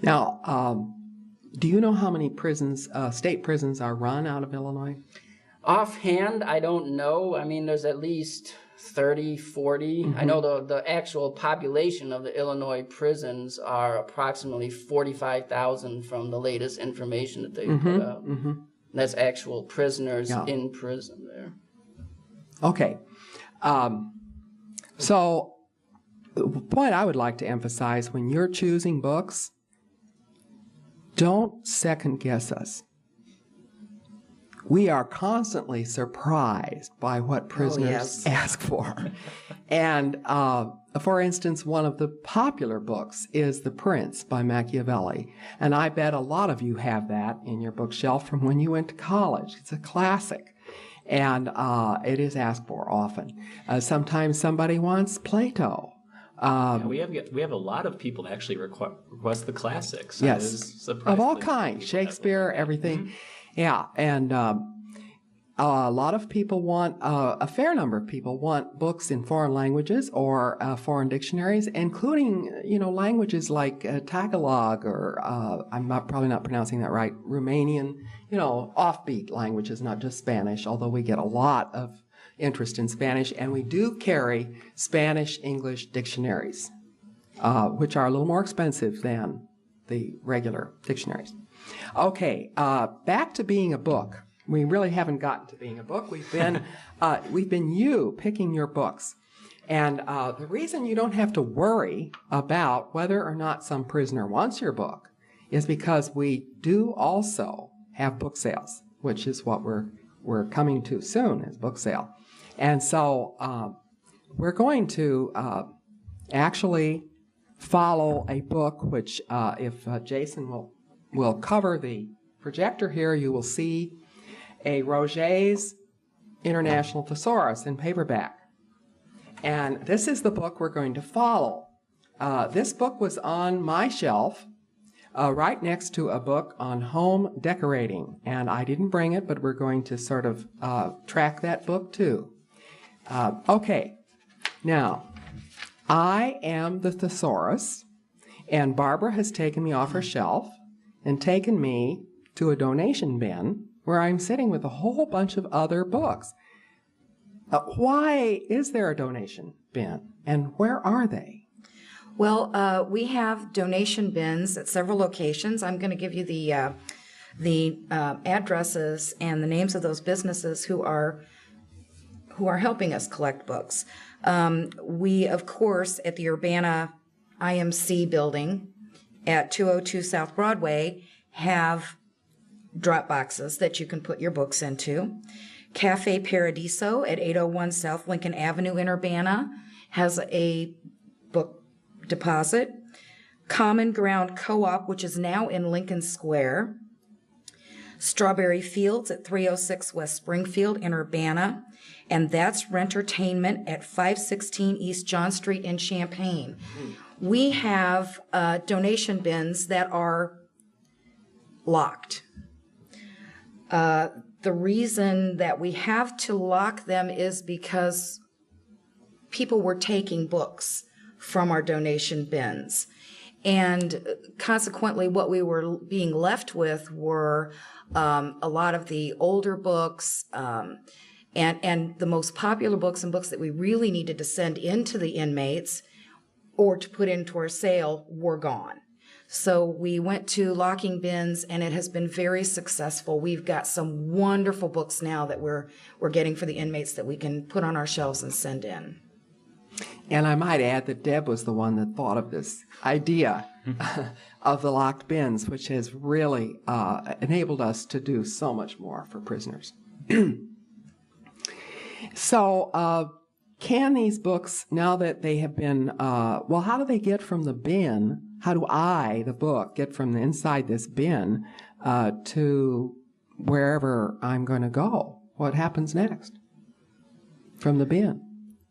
Now, do you know how many prisons, state prisons, are run out of Illinois? Offhand, I don't know. I mean, there's at least 30, 40. I know the actual population of the Illinois prisons are approximately 45,000 from the latest information that they put out. That's actual prisoners in prison there. Okay. So the point I would like to emphasize, when you're choosing books, don't second guess us. We are constantly surprised by what prisoners ask for. And for instance, one of the popular books is The Prince by Machiavelli. And I bet a lot of you have that in your bookshelf from when you went to college. It's a classic. And it is asked for often. Sometimes somebody wants Plato. We have a lot of people that actually request the classics. Yes, of all kinds, Shakespeare, everything. Yeah, and a lot of people want, a fair number of people want books in foreign languages or foreign dictionaries, including, languages like Tagalog or, I'm probably not pronouncing that right, Romanian, offbeat languages, not just Spanish, although we get a lot of interest in Spanish, and we do carry Spanish-English dictionaries, which are a little more expensive than the regular dictionaries. Okay, back to being a book. We really haven't gotten to being a book. We've been you picking your books. And the reason you don't have to worry about whether or not some prisoner wants your book is because we do also have book sales, which is what we're coming to soon, is book sale. And so we're going to actually follow a book which, if Jason will cover the projector here, you will see a Roget's International Thesaurus in paperback. And this is the book we're going to follow. This book was on my shelf right next to a book on home decorating. And I didn't bring it, but we're going to sort of track that book too. Okay, now, I am the thesaurus, and Barbara has taken me off her shelf and taken me to a donation bin where I'm sitting with a whole bunch of other books. Why is there a donation bin, and where are they? Well, we have donation bins at several locations. I'm going to give you the addresses and the names of those businesses who are helping us collect books. We, of course, at the Urbana IMC building at 202 South Broadway have drop boxes that you can put your books into. Cafe Paradiso at 801 South Lincoln Avenue in Urbana has a book deposit. Common Ground Co-op, which is now in Lincoln Square. Strawberry Fields at 306 West Springfield in Urbana. And that's Rentertainment at 516 East John Street in Champaign. We have donation bins that are locked. The reason that we have to lock them is because people were taking books from our donation bins. And consequently, what we were being left with were a lot of the older books and the most popular books and books that we really needed to send into the inmates or to put into our sale were gone. So we went to locking bins, and it has been very successful. We've got some wonderful books now that we're getting for the inmates that we can put on our shelves and send in. And I might add that Deb was the one that thought of this idea of the locked bins, which has really enabled us to do so much more for prisoners. So can these books, now that they have been, well, how do they get from the bin? How do I, the book, get from inside this bin to wherever I'm going to go? What happens next from the bin?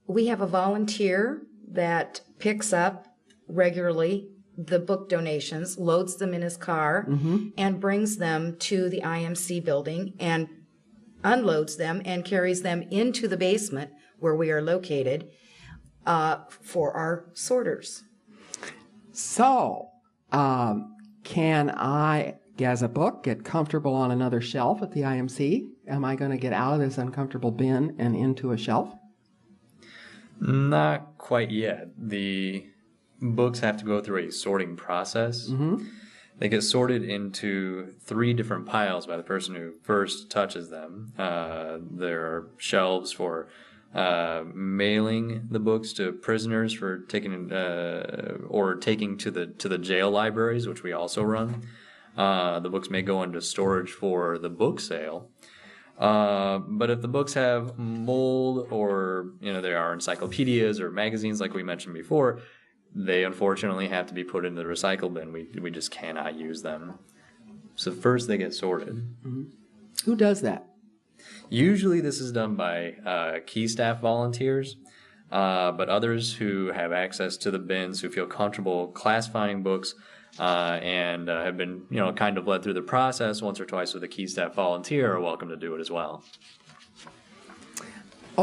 We have a volunteer that picks up regularly the book donations, loads them in his car, and brings them to the IMC building and unloads them and carries them into the basement where we are located for our sorters. So, can I, as a book, get comfortable on another shelf at the IMC? Am I going to get out of this uncomfortable bin and into a shelf? Not quite yet. The books have to go through a sorting process. They get sorted into 3 different piles by the person who first touches them. There are shelves for mailing the books to prisoners for taking to the jail libraries, which we also run. The books may go into storage for the book sale. But if the books have mold or, there are encyclopedias or magazines like we mentioned before, they unfortunately have to be put into the recycle bin. We just cannot use them. So first they get sorted. Who does that? Usually this is done by key staff volunteers, but others who have access to the bins, who feel comfortable classifying books, and have been, kind of led through the process once or twice with a key staff volunteer, are welcome to do it as well.